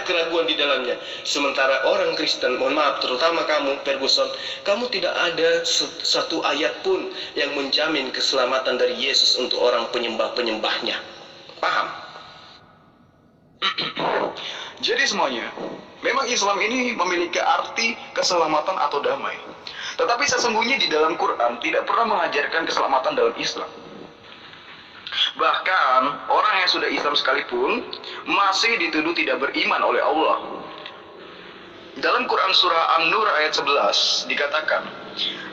keraguan di dalamnya. Sementara orang Kristen, mohon maaf, terutama kamu, Ferguson, kamu tidak ada satu ayat pun yang menjamin keselamatan dari Yesus untuk orang penyembah-penyembahnya. Paham? Jadi semuanya, memang Islam ini memiliki arti keselamatan atau damai. Tetapi sesungguhnya di dalam Quran tidak pernah mengajarkan keselamatan dalam Islam. Bahkan orang yang sudah Islam sekalipun masih dituduh tidak beriman oleh Allah. Dalam Quran surah An-Nur ayat 11 dikatakan,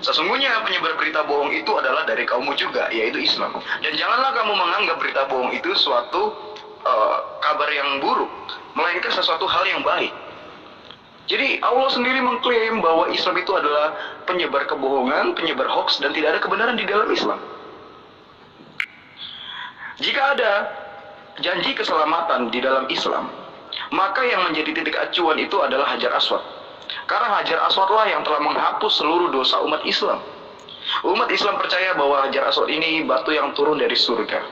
sesungguhnya penyebar berita bohong itu adalah dari kaummu juga, yaitu Islam. Dan janganlah kamu menganggap berita bohong itu suatu kabar yang buruk, melainkan sesuatu hal yang baik. Jadi Allah sendiri mengklaim bahwa Islam itu adalah penyebar kebohongan, penyebar hoax, dan tidak ada kebenaran di dalam Islam. Jika ada janji keselamatan di dalam Islam, maka yang menjadi titik acuan itu adalah Hajar Aswad. Karena Hajar Aswadlah yang telah menghapus seluruh dosa umat Islam. Umat Islam percaya bahwa Hajar Aswad ini batu yang turun dari surga,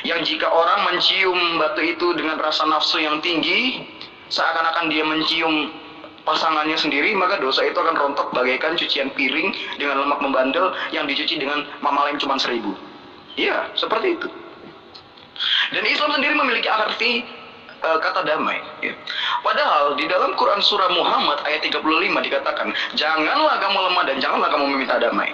yang jika orang mencium batu itu dengan rasa nafsu yang tinggi, seakan-akan dia mencium pasangannya sendiri, maka dosa itu akan rontok bagaikan cucian piring dengan lemak membandel yang dicuci dengan mamalem cuma 1000. Ya, seperti itu. Dan Islam sendiri memiliki arti kata damai. Ya. Padahal di dalam Quran surah Muhammad ayat 35 dikatakan, janganlah kamu lemah dan janganlah kamu meminta damai.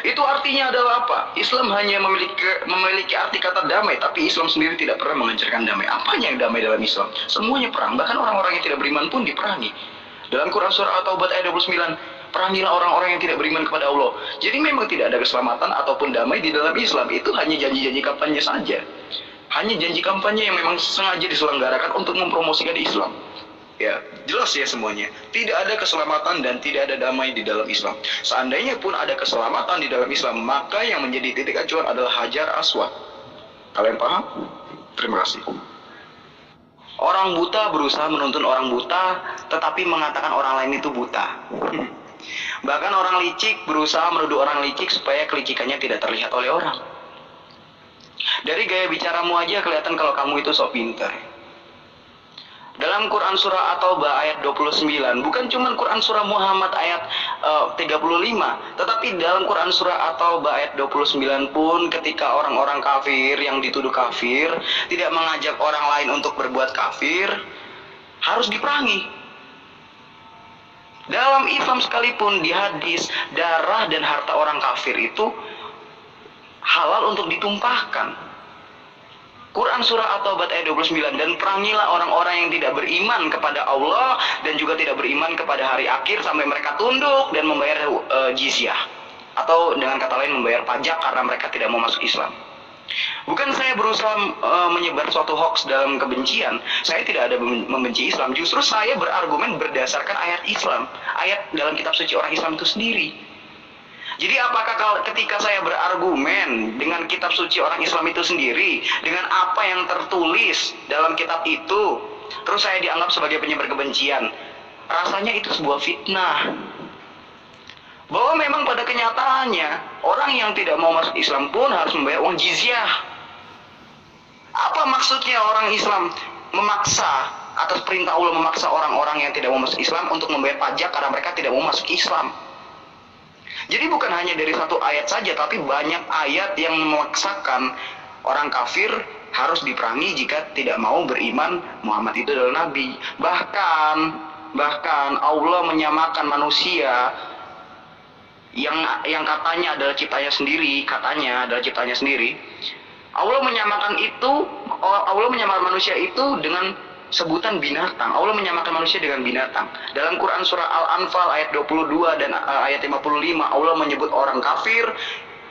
Itu artinya adalah apa? Islam hanya memiliki arti kata damai, tapi Islam sendiri tidak pernah mengajarkan damai. Apanya yang damai dalam Islam? Semuanya perang, bahkan orang-orang yang tidak beriman pun diperangi. Dalam Quran surah At-Taubah ayat 29, perangilah orang-orang yang tidak beriman kepada Allah. Jadi memang tidak ada keselamatan ataupun damai di dalam Islam. Itu hanya janji-janji kampanye saja. Hanya janji kampanye yang memang sengaja diselenggarakan untuk mempromosikan Islam. Ya, jelas ya semuanya. Tidak ada keselamatan dan tidak ada damai di dalam Islam. Seandainya pun ada keselamatan di dalam Islam, maka yang menjadi titik acuan adalah Hajar Aswad. Kalian paham? Terima kasih. Orang buta berusaha menuntun orang buta, tetapi mengatakan orang lain itu buta. Bahkan orang licik berusaha menuduh orang licik supaya kelicikannya tidak terlihat oleh orang. Dari gaya bicaramu aja kelihatan kalau kamu itu sok pintar. Dalam Quran surah At-Taubah ayat 29, bukan cuma Quran surah Muhammad ayat 35, tetapi dalam Quran surah At-Taubah ayat 29 pun ketika orang-orang kafir yang dituduh kafir tidak mengajak orang lain untuk berbuat kafir, harus diperangi. Dalam Islam sekalipun di hadis, darah dan harta orang kafir itu halal untuk ditumpahkan. Quran surah At-Taubah ayat 29, dan perangilah orang-orang yang tidak beriman kepada Allah dan juga tidak beriman kepada hari akhir sampai mereka tunduk dan membayar jizyah, atau dengan kata lain membayar pajak karena mereka tidak mau masuk Islam. Bukan saya berusaha menyebar suatu hoax dalam kebencian. Saya tidak ada membenci Islam. Justru saya berargumen berdasarkan ayat Islam, ayat dalam kitab suci orang Islam itu sendiri. Jadi apakah ketika saya berargumen dengan kitab suci orang Islam itu sendiri, dengan apa yang tertulis dalam kitab itu, terus saya dianggap sebagai penyebar kebencian? Rasanya itu sebuah fitnah. Bahwa memang pada kenyataannya, orang yang tidak mau masuk Islam pun harus membayar uang jizyah. Apa maksudnya orang Islam memaksa, atas perintah Allah memaksa orang-orang yang tidak mau masuk Islam untuk membayar pajak karena mereka tidak mau masuk Islam? Jadi bukan hanya dari satu ayat saja, tapi banyak ayat yang memaksakan orang kafir harus diperangi jika tidak mau beriman Muhammad itu adalah Nabi. Bahkan Allah menyamakan manusia yang katanya adalah ciptanya sendiri, Allah menyamakan manusia itu dengan sebutan binatang. Allah menyamakan manusia dengan binatang. Dalam Quran surah Al-Anfal ayat 22 dan ayat 55, Allah menyebut orang kafir.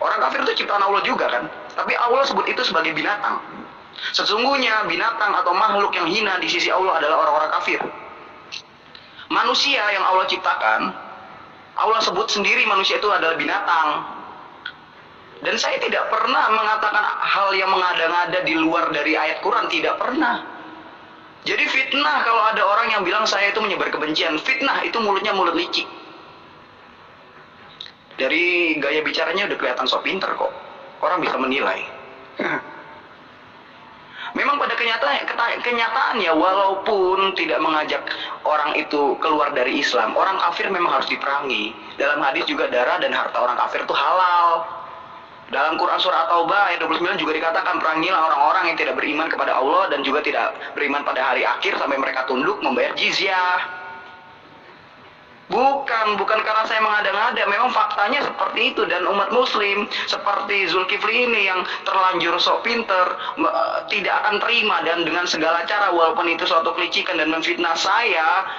Orang kafir itu ciptaan Allah juga kan? Tapi Allah sebut itu sebagai binatang. Sesungguhnya binatang atau makhluk yang hina di sisi Allah adalah orang-orang kafir. Manusia yang Allah ciptakan, Allah sebut sendiri manusia itu adalah binatang. Dan saya tidak pernah mengatakan hal yang mengada-ngada di luar dari ayat Quran, tidak pernah. Jadi fitnah kalau ada orang yang bilang saya itu menyebar kebencian. Fitnah itu mulutnya mulut licik. Dari gaya bicaranya udah kelihatan sok pinter kok. Orang bisa menilai. Memang pada kenyataannya walaupun tidak mengajak orang itu keluar dari Islam, orang kafir memang harus diperangi. Dalam hadis juga darah dan harta orang kafir itu halal. Dalam Quran surah At-Taubah ayat 29 juga dikatakan, perangilah orang-orang yang tidak beriman kepada Allah dan juga tidak beriman pada hari akhir sampai mereka tunduk membayar jizyah. Bukan karena saya mengada-ngada, memang faktanya seperti itu. Dan umat muslim seperti Zulkifli ini yang terlanjur sok pinter, tidak akan terima dan dengan segala cara, walaupun itu suatu kelicikan dan memfitnah saya,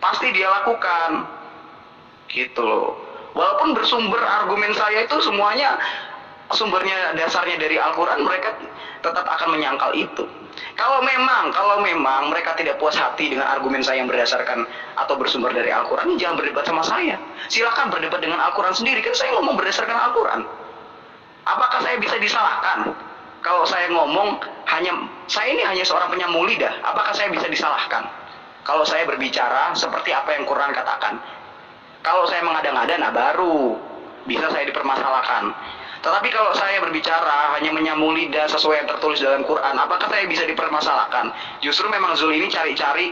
pasti dia lakukan gitu loh. Walaupun bersumber argumen saya itu semuanya sumbernya dasarnya dari Al-Quran, mereka tetap akan menyangkal itu. Kalau memang mereka tidak puas hati dengan argumen saya yang berdasarkan atau bersumber dari Al-Quran, jangan berdebat sama saya. Silakan berdebat dengan Al-Quran sendiri, kan saya ngomong berdasarkan Al-Quran. Apakah saya bisa disalahkan? Kalau saya ngomong saya ini hanya seorang penyamu lidah, apakah saya bisa disalahkan? Kalau saya berbicara seperti apa yang Quran katakan. Kalau saya mengada-ngada, nah baru bisa saya dipermasalahkan. Tetapi kalau saya berbicara hanya menyamu lidah sesuai yang tertulis dalam Quran, apakah saya bisa dipermasalahkan? Justru memang Zul ini cari-cari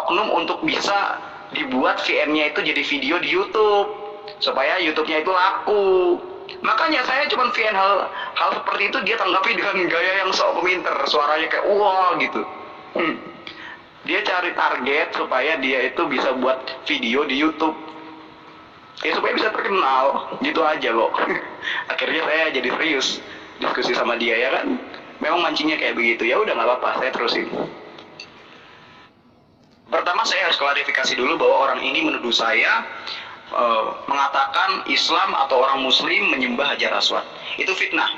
oknum untuk bisa dibuat VN-nya itu jadi video di YouTube, supaya YouTube-nya itu laku. Makanya saya cuma VN hal seperti itu, dia tanggapi dengan gaya yang sok peminter, suaranya kayak wah gitu. Dia cari target supaya dia itu bisa buat video di YouTube, ya supaya bisa terkenal, gitu aja kok. Akhirnya saya jadi serius diskusi sama dia, ya kan. Memang mancingnya kayak begitu, ya udah nggak apa-apa, saya terusin. Pertama saya harus klarifikasi dulu bahwa orang ini menuduh saya mengatakan Islam atau orang Muslim menyembah Hajar Aswad. Itu fitnah.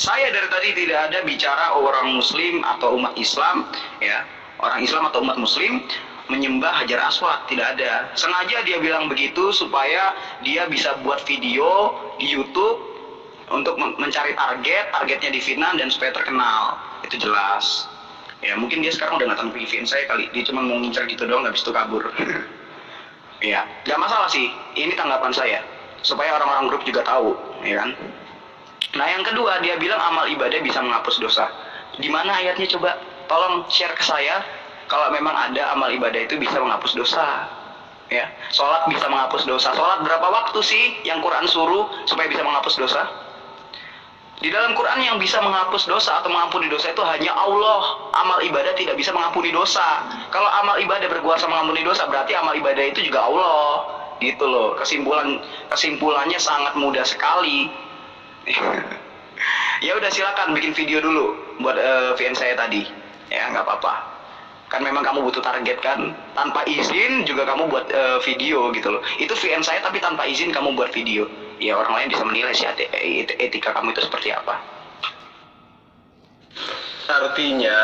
Saya dari tadi tidak ada bicara orang Muslim atau umat Islam, ya, orang Islam atau umat Muslim menyembah Hajar Aswad, tidak ada. Sengaja dia bilang begitu supaya dia bisa buat video di YouTube untuk mencari targetnya difitnah dan supaya terkenal. Itu jelas. Ya mungkin dia sekarang udah nggak tahu VN saya kali, dia cuma mau ngincar gitu doang, habis itu kabur. Ya, nggak masalah sih. Ini tanggapan saya supaya orang-orang grup juga tahu, ya kan. Nah yang kedua, dia bilang amal ibadah bisa menghapus dosa. Di mana ayatnya coba? Tolong share ke saya. Kalau memang ada amal ibadah itu bisa menghapus dosa, ya. Sholat bisa menghapus dosa. Sholat berapa waktu sih yang Quran suruh supaya bisa menghapus dosa? Di dalam Quran yang bisa menghapus dosa atau mengampuni dosa itu hanya Allah. Amal ibadah tidak bisa mengampuni dosa. Kalau amal ibadah berkuasa mengampuni dosa, berarti amal ibadah itu juga Allah. Gitu loh. Kesimpulannya sangat mudah sekali. Ya udah, silakan bikin video dulu buat VN saya tadi. Ya nggak apa-apa. Kan memang kamu butuh target kan, tanpa izin juga kamu buat video gitu loh. Itu VN saya tapi tanpa izin kamu buat video. Ya orang lain bisa menilai sih etika kamu itu seperti apa. Artinya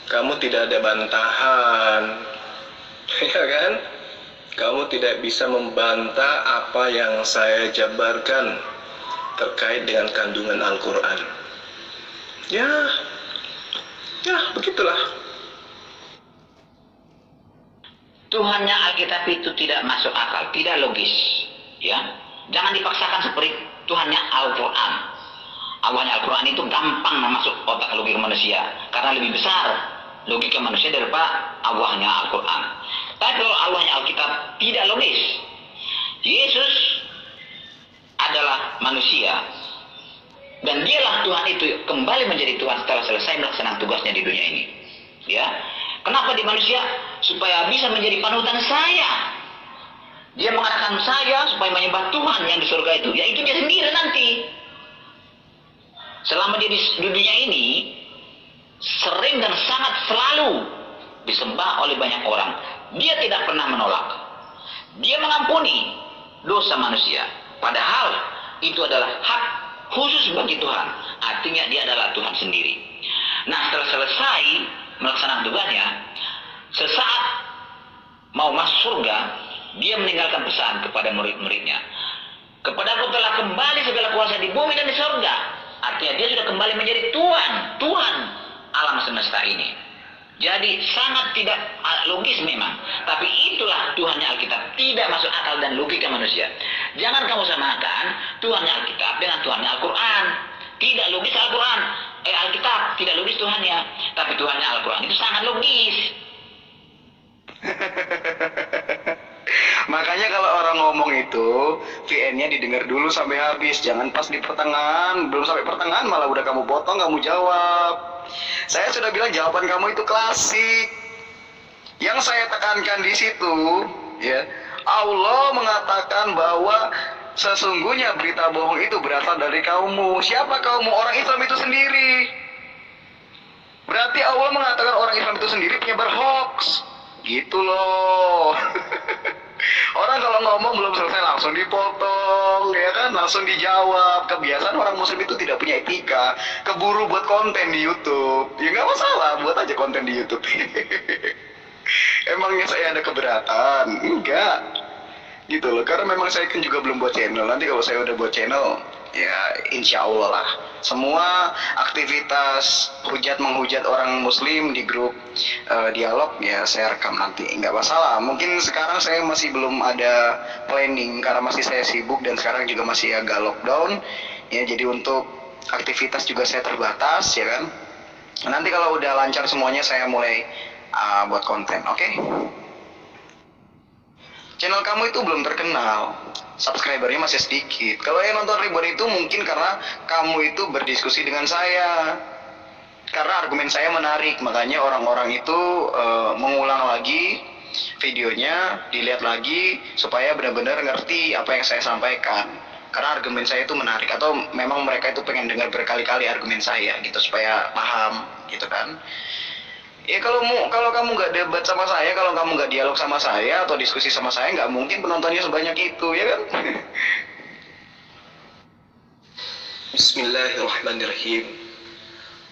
kamu tidak ada bantahan, ya kan? Kamu tidak bisa membantah apa yang saya jabarkan terkait dengan kandungan Al-Quran. Ya, begitulah. Tuhannya Alkitab itu tidak masuk akal, tidak logis. Ya, jangan dipaksakan seperti Tuhannya Al-Quran. Allahnya Al-Quran itu gampang masuk otak logika manusia, karena lebih besar logika manusia daripada Allahnya Al-Quran. Tapi kalau Allahnya Alkitab tidak logis. Yesus adalah manusia, dan dialah Tuhan itu kembali menjadi Tuhan setelah selesai melaksanakan tugasnya di dunia ini. Ya, kenapa di manusia? Supaya bisa menjadi panutan saya. Dia mengatakan saya supaya menyembah Tuhan yang di surga itu. Ya itu dia sendiri nanti. Selama dia di dunia ini, sering dan sangat selalu disembah oleh banyak orang. Dia tidak pernah menolak. Dia mengampuni dosa manusia. Padahal itu adalah hak khusus bagi Tuhan. Artinya dia adalah Tuhan sendiri. Nah, setelah selesai melaksanakan tugasnya, sesaat mau masuk surga, dia meninggalkan pesan kepada murid-muridnya. Kepadaku telah kembali segala kuasa di bumi dan di surga. Artinya dia sudah kembali menjadi Tuhan alam semesta ini. Jadi sangat tidak logis memang. Tapi itulah Tuhannya Alkitab. Tidak masuk akal dan logika manusia. Jangan kamu samakan Tuhannya Alkitab dengan Tuhannya Al-Quran. Tidak logis Al-Quran, Alkitab, tidak logis Tuhannya. Tapi Tuhannya Al-Quran itu sangat logis. Makanya kalau orang ngomong itu, VN-nya didengar dulu sampai habis. Jangan pas di pertengahan, belum sampai pertengahan malah udah kamu potong, kamu jawab. Saya sudah bilang jawaban kamu itu klasik. Yang saya tekankan di situ, ya, Allah mengatakan bahwa sesungguhnya berita bohong itu berasal dari kaummu. Siapa kaummu? Orang Islam itu sendiri. Berarti Allah mengatakan orang Islam itu sendiri penyebar hoax. Gitu loh. Orang kalau ngomong belum selesai langsung dipotong, ya kan, langsung dijawab. Kebiasaan orang muslim itu tidak punya etika, keburu buat konten di YouTube. Ya nggak masalah, buat aja konten di YouTube. Emangnya saya ada keberatan? Enggak, gitu loh. Karena memang saya kan juga belum buat channel. Nanti kalau saya udah buat channel, ya insya Allah lah. Semua aktivitas hujat menghujat orang muslim di grup dialog ya saya rekam nanti, nggak masalah. Mungkin sekarang saya masih belum ada planning karena masih saya sibuk dan sekarang juga masih agak lockdown ya, jadi untuk aktivitas juga saya terbatas ya kan. Nanti kalau udah lancar semuanya saya mulai buat konten, oke? Channel kamu itu belum terkenal, subscribernya masih sedikit. Kalau yang nonton ribuan itu mungkin karena kamu itu berdiskusi dengan saya, karena argumen saya menarik, makanya orang-orang itu mengulang lagi videonya, dilihat lagi supaya benar-benar ngerti apa yang saya sampaikan. Karena argumen saya itu menarik, atau memang mereka itu pengen dengar berkali-kali argumen saya gitu supaya paham gitu kan. Ya kalau kamu nggak debat sama saya, kalau kamu nggak dialog sama saya atau diskusi sama saya, nggak mungkin penontonnya sebanyak itu, ya kan? Bismillahirrahmanirrahim.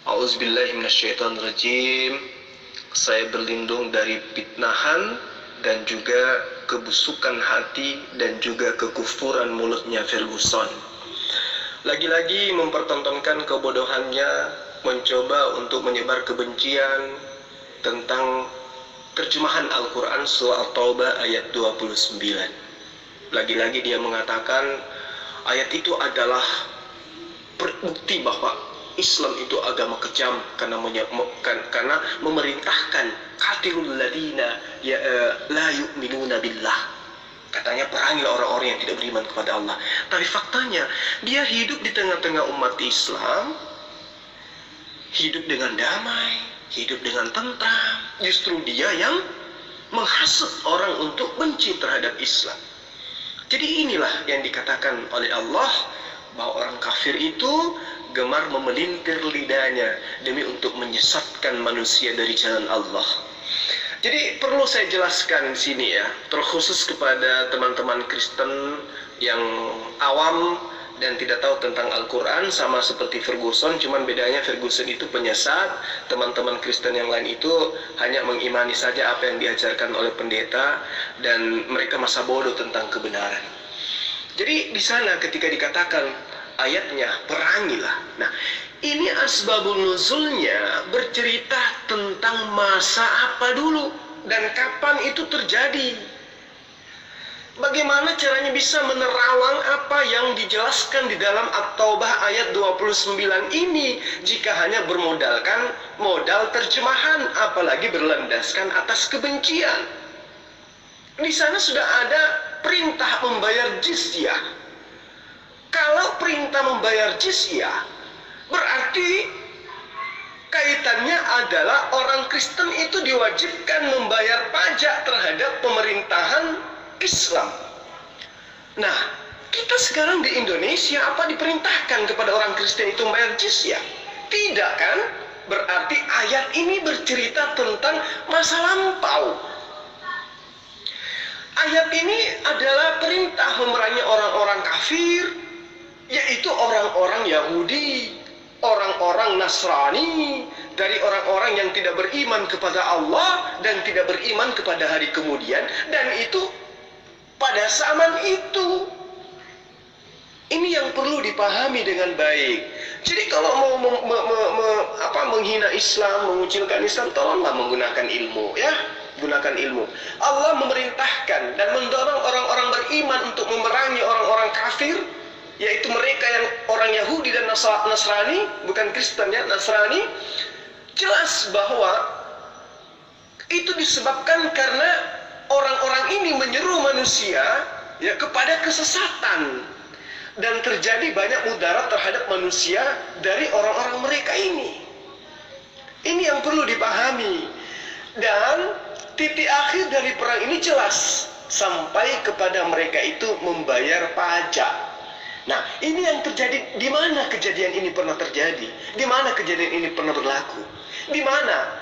A'udzubillahiminasyaitonirrajim. Saya berlindung dari fitnahan dan juga kebusukan hati dan juga kekufuran mulutnya Ferguson. Lagi-lagi mempertontonkan kebodohannya, mencoba untuk menyebar kebencian tentang terjemahan Al-Quran surah At-Taubah ayat 29. Lagi-lagi dia mengatakan ayat itu adalah bukti bahwa Islam itu agama kejam karena memerintahkan qatilul ladina la yu'minuna billah. Katanya perangi orang-orang yang tidak beriman kepada Allah. Tapi faktanya dia hidup di tengah-tengah umat Islam, hidup dengan damai, hidup dengan tentram. Justru dia yang menghasut orang untuk benci terhadap Islam. Jadi inilah yang dikatakan oleh Allah bahwa orang kafir itu gemar memelintir lidahnya demi untuk menyesatkan manusia dari jalan Allah. Jadi perlu saya jelaskan di sini ya, terkhusus kepada teman-teman Kristen yang awam dan tidak tahu tentang Al-Quran, sama seperti Ferguson, cuman bedanya Ferguson itu penyesat, teman-teman Kristen yang lain itu hanya mengimani saja apa yang diajarkan oleh pendeta dan mereka masa bodoh tentang kebenaran. Jadi di sana ketika dikatakan ayatnya perangilah, nah ini asbabun nuzulnya bercerita tentang masa apa dulu dan kapan itu terjadi. Bagaimana caranya bisa menerawang apa yang dijelaskan di dalam At-Taubah ayat 29 ini jika hanya bermodalkan modal terjemahan, apalagi berlandaskan atas kebencian. Di sana sudah ada perintah membayar jizyah. Kalau perintah membayar jizyah berarti kaitannya adalah orang Kristen itu diwajibkan membayar pajak terhadap pemerintahan Islam. Nah, kita sekarang di Indonesia apa diperintahkan kepada orang Kristen itu membayar jizyah? Tidak kan? Berarti ayat ini bercerita tentang masa lampau. Ayat ini adalah perintah memerangi orang-orang kafir, yaitu orang-orang Yahudi, orang-orang Nasrani, dari orang-orang yang tidak beriman kepada Allah dan tidak beriman kepada hari kemudian, dan itu pada zaman itu. Ini yang perlu dipahami dengan baik. Jadi kalau mau menghina Islam, mengucilkan Islam, tolonglah menggunakan ilmu, ya. Gunakan ilmu. Allah memerintahkan dan mendorong orang-orang beriman untuk memerangi orang-orang kafir yaitu mereka yang orang Yahudi dan Nasrani, bukan Kristen ya, Nasrani, jelas bahwa itu disebabkan karena orang-orang ini menyeru manusia ya kepada kesesatan, dan terjadi banyak mudarat terhadap manusia dari orang-orang mereka ini. Ini yang perlu dipahami. Dan titik akhir dari perang ini jelas, sampai kepada mereka itu membayar pajak. Nah, ini yang terjadi. Di mana kejadian ini pernah terjadi? Di mana kejadian ini pernah berlaku? Di mana?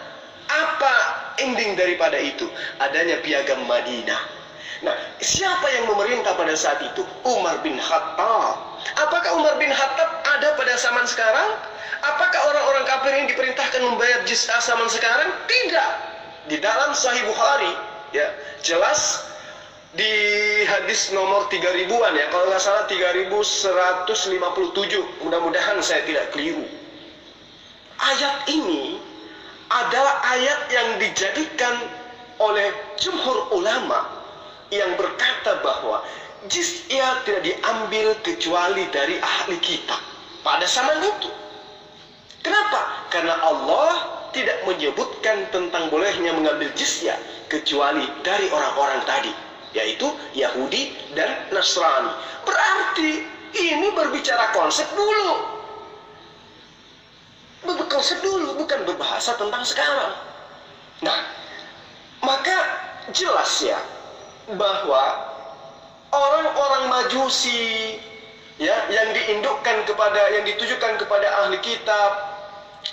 Apa ending daripada itu? Adanya piagam Madinah. Nah, siapa yang memerintah pada saat itu? Umar bin Khattab. Apakah Umar bin Khattab ada pada zaman sekarang? Apakah orang-orang kafir yang diperintahkan membayar jizyah zaman sekarang? Tidak. Di dalam Sahih Bukhari, ya, jelas di hadis nomor 3000-an ya, kalau nggak salah 3157, mudah-mudahan saya tidak keliru. Ayat ini adalah ayat yang dijadikan oleh jumhur ulama yang berkata bahwa jizyah tidak diambil kecuali dari ahli kitab pada zaman itu. Kenapa? Karena Allah tidak menyebutkan tentang bolehnya mengambil jizyah kecuali dari orang-orang tadi, yaitu Yahudi dan Nasrani. Berarti ini berbicara konsep dulu. Konsep dulu, bukan berbahasa tentang sekarang. Nah, maka jelas ya bahwa orang-orang Majusi ya yang diindukkan kepada, yang ditujukan kepada ahli kitab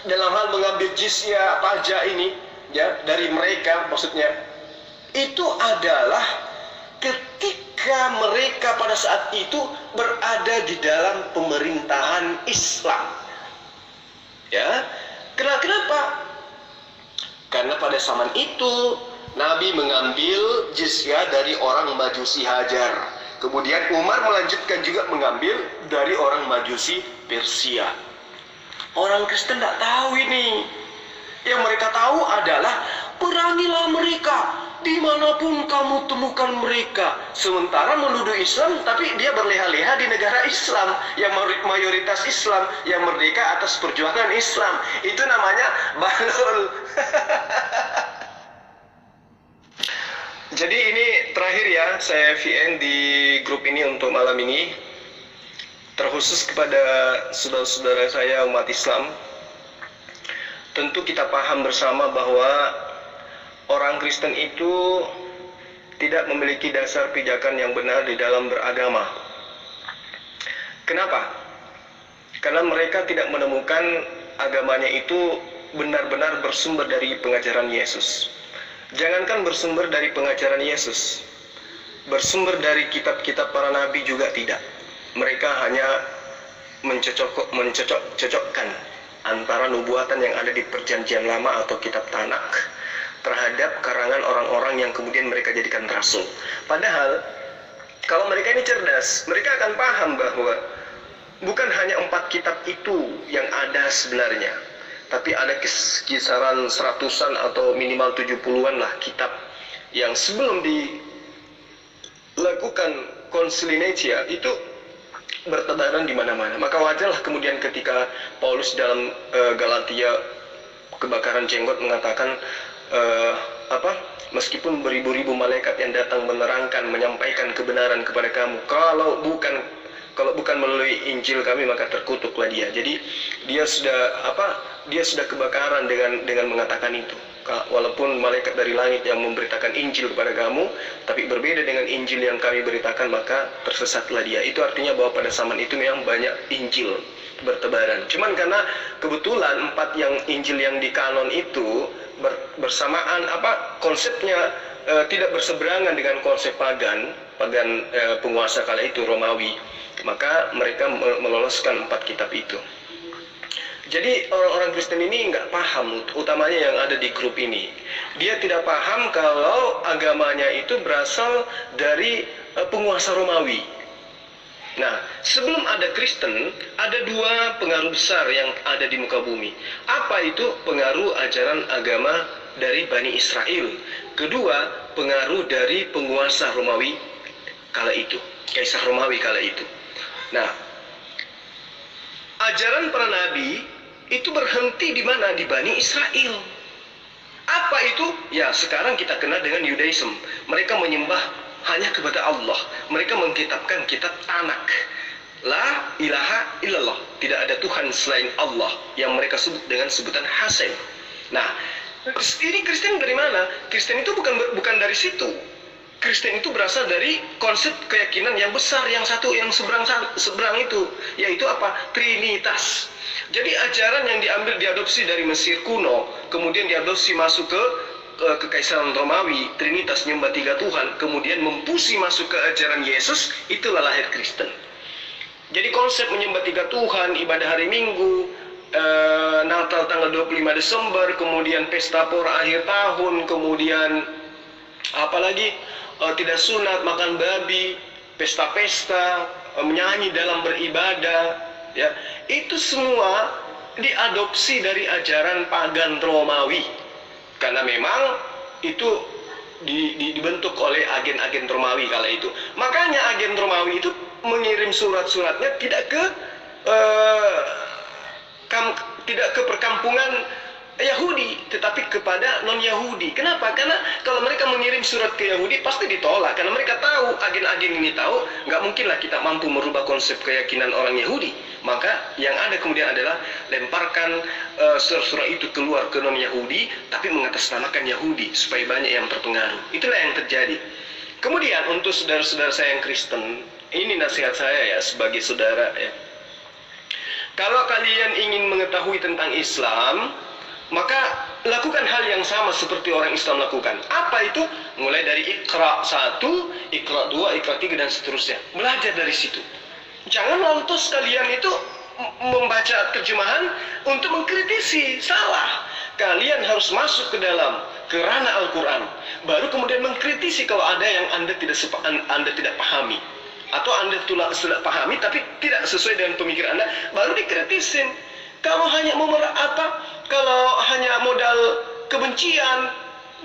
dalam hal mengambil jizyah pajak ini ya dari mereka, maksudnya itu adalah ketika mereka pada saat itu berada di dalam pemerintahan Islam. Ya, kenapa? Karena pada zaman itu Nabi mengambil jizyah dari orang Majusi Hajar. Kemudian Umar melanjutkan juga mengambil dari orang Majusi Persia. Orang Kristen tidak tahu ini. Yang mereka tahu adalah perangilah mereka dimanapun kamu temukan mereka. Sementara menuduh Islam, tapi dia berleha-leha di negara Islam yang mayoritas Islam, yang merdeka atas perjuangan Islam. Itu namanya balul. Jadi ini terakhir ya, saya VN di grup ini untuk malam ini. Terkhusus kepada saudara-saudara saya umat Islam. Tentu kita paham bersama bahwa orang Kristen itu tidak memiliki dasar pijakan yang benar di dalam beragama. Kenapa? Karena mereka tidak menemukan agamanya itu benar-benar bersumber dari pengajaran Yesus. Jangankan bersumber dari pengajaran Yesus, bersumber dari kitab-kitab para nabi juga tidak. Mereka hanya mencocok-cocokkan antara nubuatan yang ada di perjanjian lama atau kitab Tanakh terhadap karangan orang-orang yang kemudian mereka jadikan rasul. Padahal kalau mereka ini cerdas, mereka akan paham bahwa bukan hanya 4 kitab itu yang ada sebenarnya, tapi ada kisaran 100-an atau minimal 70-an lah kitab yang sebelum dilakukan konsili Nicea itu bertebaran di mana-mana. Maka wajarlah kemudian ketika Paulus dalam Galatia kebakaran jenggot mengatakan meskipun beribu-ribu malaikat yang datang menerangkan, menyampaikan kebenaran kepada kamu, kalau bukan melalui Injil kami maka terkutuklah dia. Jadi dia sudah kebakaran dengan mengatakan itu. Walaupun malaikat dari langit yang memberitakan Injil kepada kamu, tapi berbeda dengan Injil yang kami beritakan, maka tersesatlah dia. Itu artinya bahwa pada zaman itu memang banyak Injil bertebaran. Cuman karena kebetulan 4 yang Injil yang di kanon itu bersamaan konsepnya tidak berseberangan dengan konsep pagan penguasa kala itu Romawi, maka mereka meloloskan 4 kitab itu. Jadi orang-orang Kristen ini nggak paham, utamanya yang ada di grup ini. Dia tidak paham kalau agamanya itu berasal dari penguasa Romawi. Nah, sebelum ada Kristen, ada 2 pengaruh besar yang ada di muka bumi. Apa itu? Pengaruh ajaran agama dari Bani Israel. Kedua, pengaruh dari penguasa Romawi kala itu, Kaisar Romawi kala itu. Nah, Ajaran para nabi itu berhenti di mana? Di Bani Israel. Apa itu? Ya, sekarang kita kenal dengan Yudaism. Mereka menyembah hanya kepada Allah. Mereka mengkitabkan kitab anak. La ilaha illallah. Tidak ada Tuhan selain Allah, yang mereka sebut dengan sebutan Hasem. Nah, ini Kristen dari mana? Kristen itu bukan dari situ. Kristen itu berasal dari konsep keyakinan yang besar, yang satu, yang seberang itu, yaitu apa? Trinitas. Jadi ajaran yang diadopsi dari Mesir kuno, kemudian diadopsi masuk ke Kekaisaran Romawi, Trinitas, nyembah tiga Tuhan, kemudian mempusi masuk ke ajaran Yesus, itulah lahir Kristen. Jadi konsep menyembah tiga Tuhan, ibadah hari Minggu, Natal tanggal 25 Desember, kemudian pesta pora akhir tahun, kemudian apalagi tidak sunat, makan babi, pesta-pesta, menyanyi dalam beribadah, ya, itu semua diadopsi dari ajaran pagan Romawi, karena memang itu dibentuk oleh agen-agen Romawi kala itu. Makanya agen Romawi itu mengirim surat-suratnya tidak ke perkampungan Yahudi, tetapi kepada non-Yahudi. Kenapa? Karena kalau mereka mengirim surat ke Yahudi pasti ditolak, karena mereka tahu, agen-agen ini tahu, nggak mungkinlah kita mampu merubah konsep keyakinan orang Yahudi. Maka yang ada kemudian adalah lemparkan surat-surat itu keluar ke non-Yahudi, tapi mengatasnamakan Yahudi supaya banyak yang terpengaruh. Itulah yang terjadi. Kemudian untuk saudara-saudara saya yang Kristen, ini nasihat saya ya sebagai saudara ya. Kalau kalian ingin mengetahui tentang Islam, maka lakukan hal yang sama seperti orang Islam lakukan. Apa itu? Mulai dari Iqra 1, Iqra 2, Iqra 3 dan seterusnya. Belajar dari situ. Jangan lantas kalian itu membaca terjemahan untuk mengkritisi. Salah. Kalian harus masuk ke dalam kerana Al-Quran. Baru kemudian mengkritisi kalau ada yang Anda tidak pahami. Atau Anda sudah pahami tapi tidak sesuai dengan pemikiran Anda, baru dikritisin. Kalau hanya kalau hanya modal kebencian,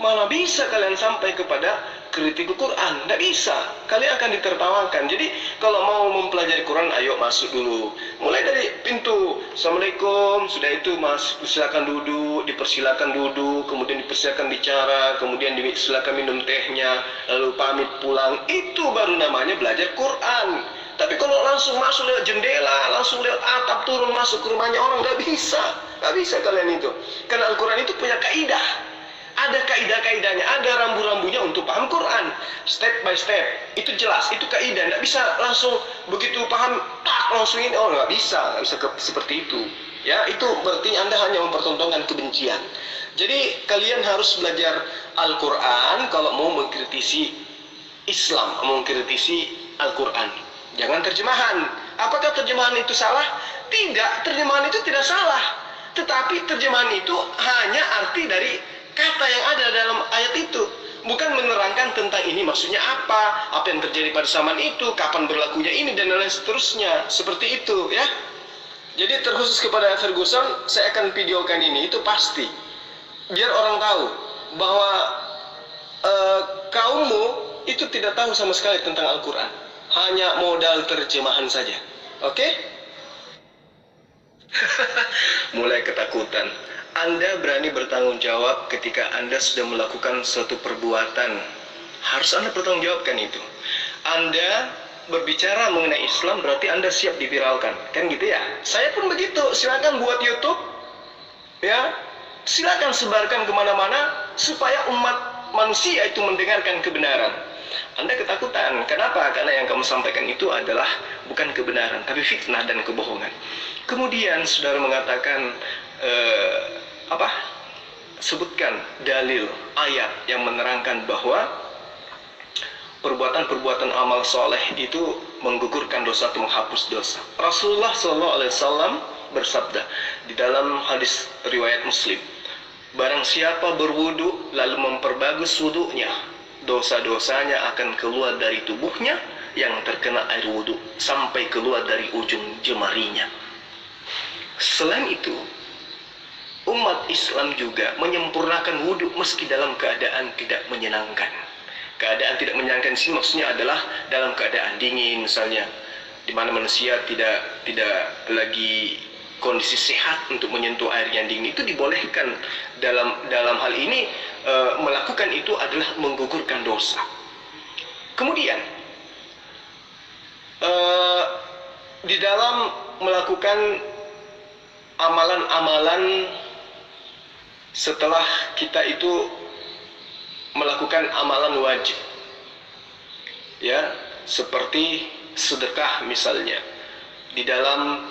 malah bisa kalian sampai kepada kritik Quran. Tidak bisa, kalian akan ditertawakan. Jadi kalau mau mempelajari Quran, ayo masuk dulu. Mulai dari pintu, Assalamualaikum, sudah itu silakan duduk, dipersilakan duduk, kemudian dipersilakan bicara, kemudian silakan minum tehnya, lalu pamit pulang. Itu baru namanya belajar Quran. Tapi kalau langsung masuk lewat jendela, langsung lewat atap turun masuk ke rumahnya orang, nggak bisa kalian itu. Karena Al-Quran itu punya kaidah, ada kaidah-kaidahnya, ada rambu-rambunya untuk paham Quran, step by step. Itu jelas, itu kaidah, nggak bisa langsung begitu paham, langsung ini, nggak bisa seperti itu. Ya, itu berarti Anda hanya mempertontonkan kebencian. Jadi kalian harus belajar Al-Quran kalau mau mengkritisi Islam, mau mengkritisi Al-Quran. Jangan terjemahan. Apakah terjemahan itu salah? Tidak, terjemahan itu tidak salah. Tetapi terjemahan itu hanya arti dari kata yang ada dalam ayat itu. Bukan menerangkan tentang ini maksudnya apa yang terjadi pada zaman itu, kapan berlakunya ini, dan lain seterusnya. Seperti itu ya. Jadi terkhusus kepada Ferguson, saya akan videokan ini, itu pasti. Biar orang tahu bahwa kaummu itu tidak tahu sama sekali tentang Al-Quran. Hanya modal terjemahan saja. Oke? Mulai ketakutan. Anda berani bertanggung jawab ketika Anda sudah melakukan suatu perbuatan. Harus Anda bertanggung jawabkan itu. Anda berbicara mengenai Islam berarti Anda siap diviralkan. Kan gitu ya? Saya pun begitu. Silakan buat YouTube. Ya. Silakan sebarkan kemana-mana supaya umat manusia itu mendengarkan kebenaran. Anda ketakutan. Kenapa? Karena yang kamu sampaikan itu adalah bukan kebenaran, tapi fitnah dan kebohongan. Kemudian saudara mengatakan sebutkan dalil ayat yang menerangkan bahwa perbuatan-perbuatan amal soleh itu menggugurkan dosa atau menghapus dosa. Rasulullah SAW bersabda di dalam hadis riwayat Muslim, barang siapa berwudu lalu memperbagus wudunya, dosa-dosanya akan keluar dari tubuhnya yang terkena air wudu sampai keluar dari ujung jemarinya. Selain itu, umat Islam juga menyempurnakan wudu meski dalam keadaan tidak menyenangkan. Keadaan tidak menyenangkan sini maksudnya adalah dalam keadaan dingin misalnya, di mana manusia tidak lagi kondisi sehat untuk menyentuh air yang dingin, itu dibolehkan. Dalam hal ini melakukan itu adalah menggugurkan dosa. Kemudian di dalam melakukan amalan-amalan setelah kita itu melakukan amalan wajib, ya, seperti sedekah misalnya. Di dalam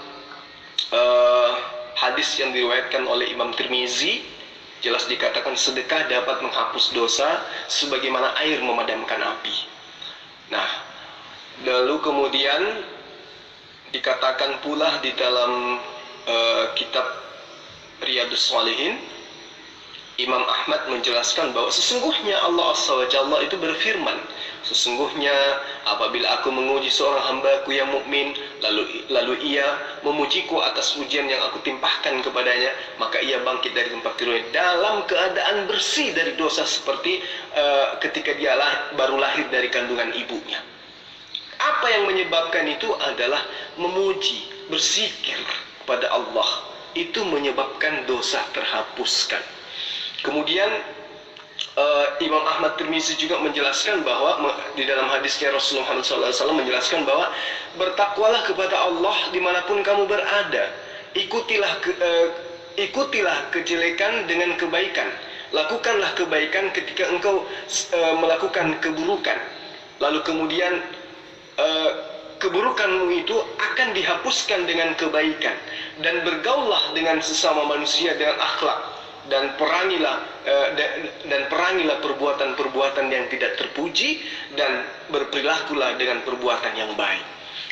hadis yang diriwayatkan oleh Imam Tirmizi, jelas dikatakan sedekah dapat menghapus dosa sebagaimana air memadamkan api. Nah, lalu kemudian dikatakan pula di dalam kitab Riyadhus Shalihin, Imam Ahmad menjelaskan bahwa sesungguhnya Allah Azza-wa-Jalla itu berfirman, sesungguhnya apabila aku menguji seorang hambaku yang mukmin, lalu ia memujiku atas ujian yang aku timpahkan kepadanya, maka ia bangkit dari tempat tidurnya dalam keadaan bersih dari dosa seperti ketika dia baru lahir dari kandungan ibunya. Apa yang menyebabkan itu adalah memuji, berzikir kepada Allah. Itu menyebabkan dosa terhapuskan. Kemudian Imam Ahmad Tirmizi juga menjelaskan bahwa di dalam hadisnya Rasulullah SAW menjelaskan bahwa bertakwalah kepada Allah dimanapun kamu berada. Ikutilah kejelekan dengan kebaikan. Lakukanlah kebaikan ketika engkau melakukan keburukan. Lalu kemudian keburukanmu itu akan dihapuskan dengan kebaikan. Dan bergaullah dengan sesama manusia dengan akhlak. Dan perangilah perbuatan-perbuatan yang tidak terpuji, dan berperilakulah dengan perbuatan yang baik.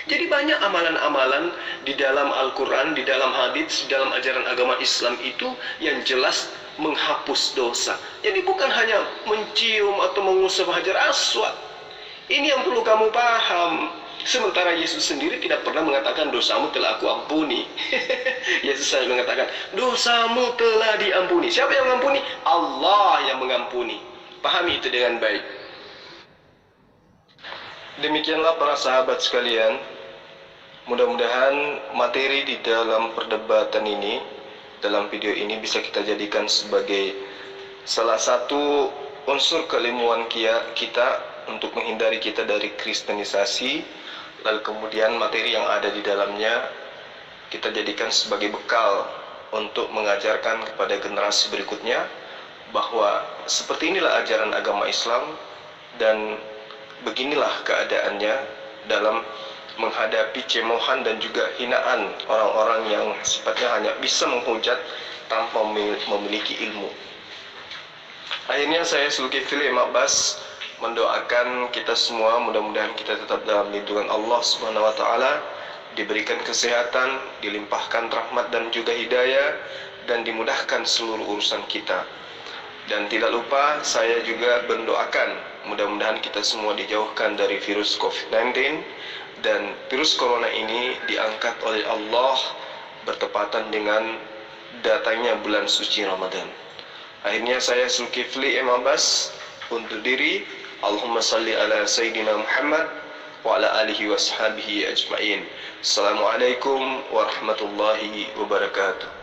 Jadi banyak amalan-amalan di dalam Al-Quran, di dalam hadits, di dalam ajaran agama Islam itu yang jelas menghapus dosa. Jadi bukan hanya mencium atau mengusap hajar aswad. Ini yang perlu kamu paham. Sementara Yesus sendiri tidak pernah mengatakan dosamu telah aku ampuni. Yesus selalu mengatakan dosamu telah diampuni. Siapa yang mengampuni? Allah yang mengampuni. Pahami itu dengan baik. Demikianlah para sahabat sekalian. Mudah-mudahan materi di dalam perdebatan ini, dalam video ini bisa kita jadikan sebagai salah satu unsur keilmuan kita untuk menghindari kita dari kristenisasi. Lalu kemudian materi yang ada di dalamnya kita jadikan sebagai bekal untuk mengajarkan kepada generasi berikutnya bahwa seperti inilah ajaran agama Islam dan beginilah keadaannya dalam menghadapi cemohan dan juga hinaan orang-orang yang sifatnya hanya bisa menghujat tanpa memiliki ilmu. Akhirnya saya Zulkifli Abbas mendoakan kita semua, mudah-mudahan kita tetap dalam lindungan Allah Subhanahu wa taala, diberikan kesehatan, dilimpahkan rahmat dan juga hidayah, dan dimudahkan seluruh urusan kita. Dan tidak lupa saya juga mendoakan mudah-mudahan kita semua dijauhkan dari virus COVID-19, dan virus corona ini diangkat oleh Allah bertepatan dengan datangnya bulan suci Ramadan. Akhirnya saya Zulkifli Abbas undur diri. Allahumma salli ala Sayyidina Muhammad wa ala alihi wa ashabihi ajma'in. Assalamualaikum warahmatullahi wabarakatuh.